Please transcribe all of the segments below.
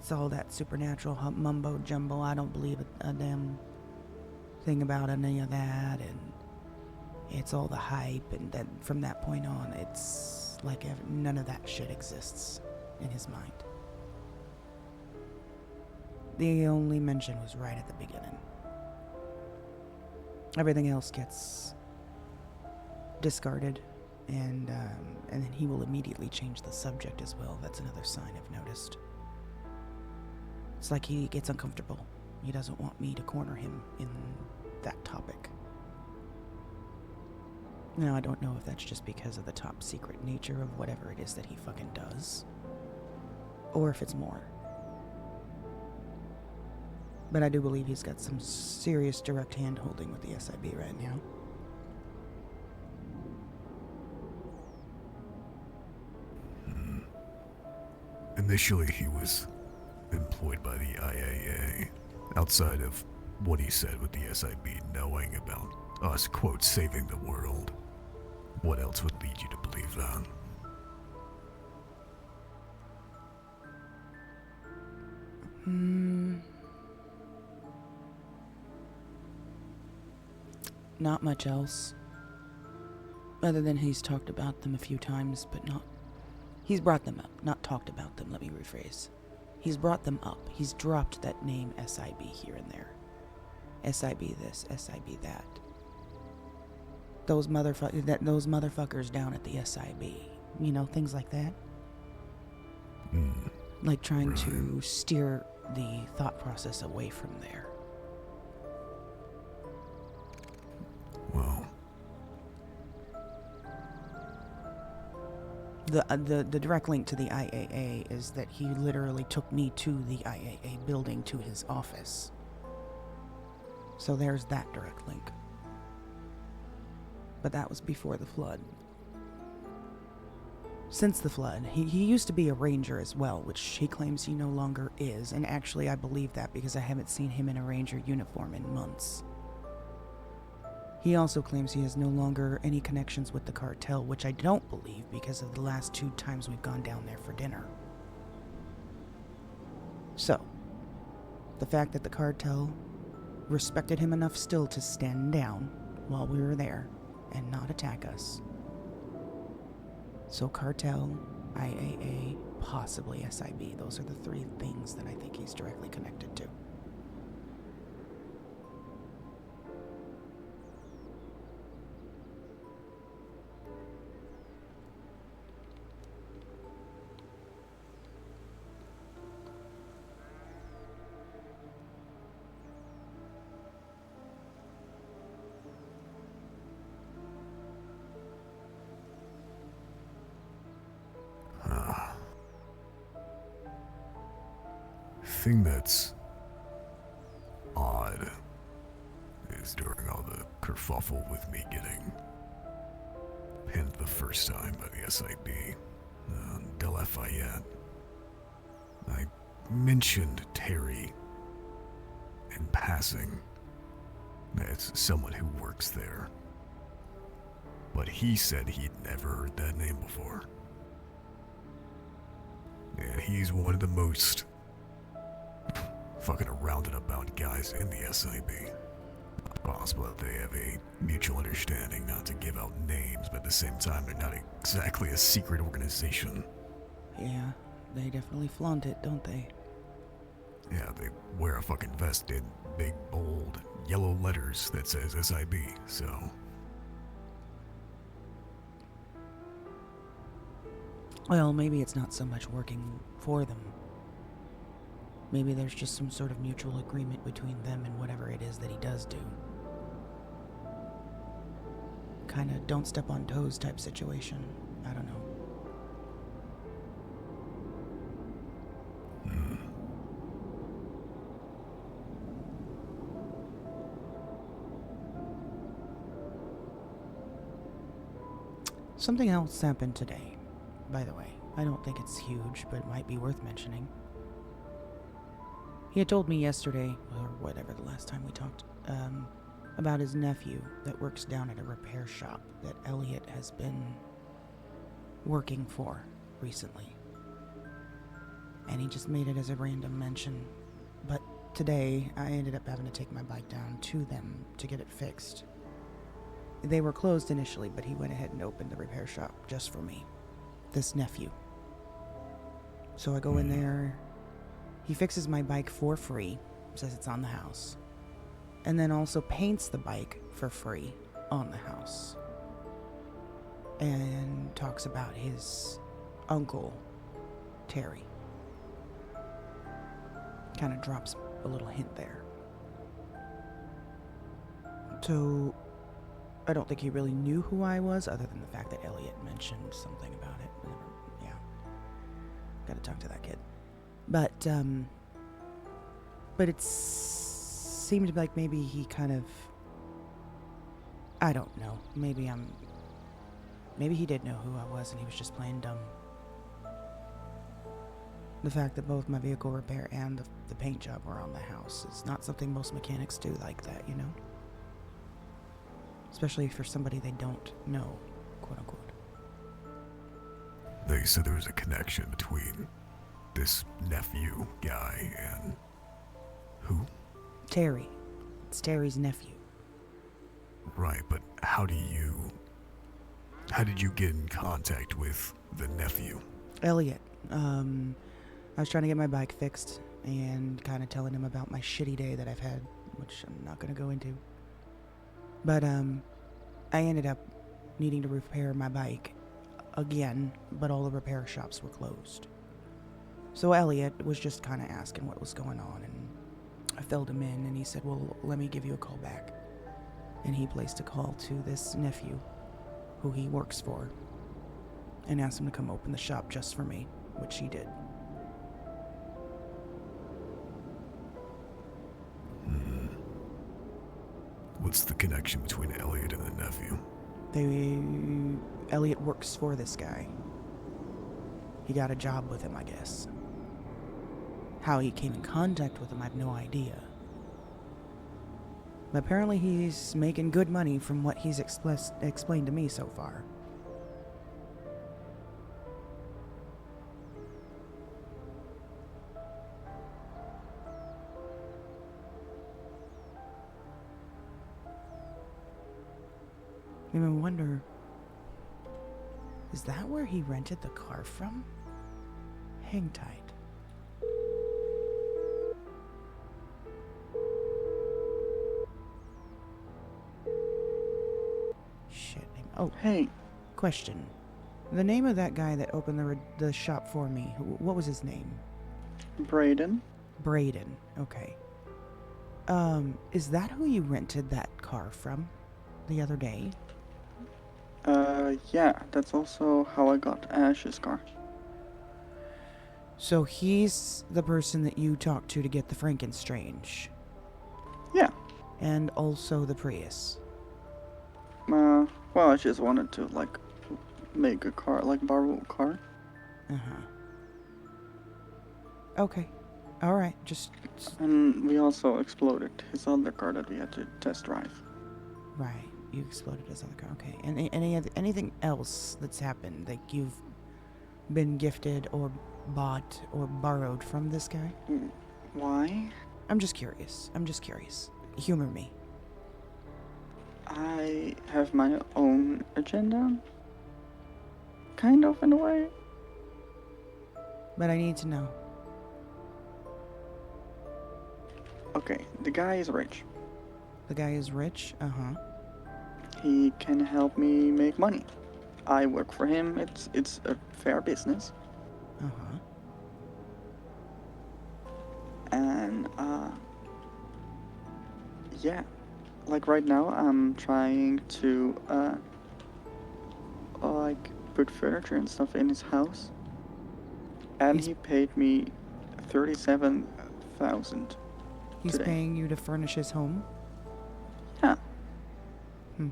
it's all that supernatural mumbo jumbo. I don't believe a damn thing about any of that, and it's all the hype, and then from that point on, it's like none of that shit exists in his mind. The only mention was right at the beginning. Everything else gets discarded, and then he will immediately change the subject as well. That's another sign I've noticed. It's like he gets uncomfortable. He doesn't want me to corner him in that topic. Now, I don't know if that's just because of the top secret nature of whatever it is that he fucking does, or if it's more. But I do believe he's got some serious direct hand-holding with the SIB right now. Initially, he was employed by the IAA, outside of what he said with the SIB knowing about us, quote, saving the world. What else would lead you to believe that? Not much else. Other than he's talked about them a few times, but not... He's brought them up, not talked about them, let me rephrase. He's brought them up. He's dropped that name SIB here and there. SIB this, SIB that. Those motherfuckers down at the SIB. You know, things like that. Like trying to steer the thought process away from there. Well, The direct link to the IAA is that he literally took me to the IAA building, to his office. So there's that direct link. But that was before the flood. Since the flood, he used to be a ranger as well, which he claims he no longer is, and actually I believe that because I haven't seen him in a ranger uniform in months. He also claims he has no longer any connections with the cartel, which I don't believe because of the last 2 times we've gone down there for dinner. So, the fact that the cartel respected him enough still to stand down while we were there and not attack us. So cartel, IAA, possibly SIB. Those are the 3 things that I think he's directly connected to. thing that's odd is during all the kerfuffle with me getting pinned the first time by the SIB, De Lafayette, I mentioned Terry in passing as someone who works there, but he said he'd never heard that name before. And he's one of the most fucking around and about guys in the SIB. Possible that they have a mutual understanding not to give out names, but at the same time, they're not exactly a secret organization. Yeah, they definitely flaunt it, don't they? Yeah, they wear a fucking vest in big, bold, yellow letters that says SIB, so... Well, maybe it's not so much working for them. Maybe there's just some sort of mutual agreement between them and whatever it is that he does do. Kind of don't step on toes type situation. I don't know. Something else happened today, by the way. I don't think it's huge, but it might be worth mentioning. He had told me yesterday, or whatever the last time we talked, about his nephew that works down at a repair shop that Elliot has been working for recently. and he just made it as a random mention. But today, I ended up having to take my bike down to them to get it fixed. They were closed initially, but he went ahead and opened the repair shop just for me. This nephew. So I go in there. He fixes my bike for free, says it's on the house, and then also paints the bike for free on the house. And talks about his uncle, Terry. Kind of drops a little hint there. So, I don't think he really knew who I was, other than the fact that Elliot mentioned something about it. Yeah. Gotta talk to that kid. But it seemed like maybe he kind of... I don't know. Maybe he did know who I was and he was just playing dumb. The fact that both my vehicle repair and the paint job were on the house is not something most mechanics do like that, you know? Especially for somebody they don't know, quote unquote. They said there was a connection between this nephew guy and... who? Terry. It's Terry's nephew. Right, but how did you get in contact with the nephew? Elliot. I was trying to get my bike fixed and kind of telling him about my shitty day that I've had, which I'm not going to go into. But, I ended up needing to repair my bike again, but all the repair shops were closed. So Elliot was just kind of asking what was going on, and I filled him in, and he said, well, let me give you a call back. And he placed a call to this nephew, who he works for, and asked him to come open the shop just for me, which he did. What's the connection between Elliot and the nephew? Elliot works for this guy. He got a job with him, I guess. How he came in contact with him, I have no idea. But apparently he's making good money from what he's explained to me so far. I even wonder, is that where he rented the car from? Hang tight. Shit. Oh, Hey, question. The name of that guy that opened the shop for me, what was his name? Braden. Braden. Okay. Is that who you rented that car from the other day? Yeah, that's also how I got Ash's car. So he's the person that you talked to get the Frankenstrange. Yeah. And also the Prius. Well, I just wanted to, like, make a car, like, borrow a car. Uh-huh. Okay. Alright, And we also exploded his other car that we had to test drive. Right. You exploded his other car. Okay. And anything else that's happened? Like you've been gifted or bought or borrowed from this guy? Why? I'm just curious. Humor me. I have my own agenda. Kind of, in a way. But I need to know. Okay, the guy is rich. The guy is rich? Uh-huh. He can help me make money. I work for him. It's a fair business. Uh-huh. And, yeah. Like right now, I'm trying to, like, put furniture and stuff in his house. And he paid me $37,000. He's today. paying you to furnish his home? Yeah. Hmm.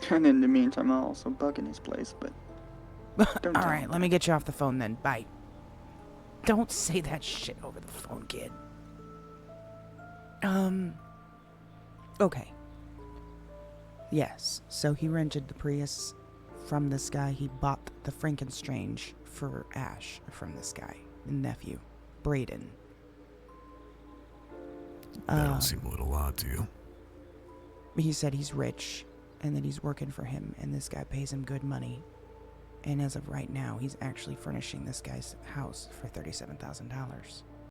And in the meantime, I'm also bugging his place, but don't tell Alright, him let me get you off the phone then. Bye. Don't say that shit over the phone, kid. Okay. Yes, so he rented the Prius from this guy. He bought the Frankenstrange for Ash from this guy. nephew, Braden. That don't seem a little odd to you. He said he's rich and that he's working for him, and this guy pays him good money. And as of right now, he's actually furnishing this guy's house for $37,000.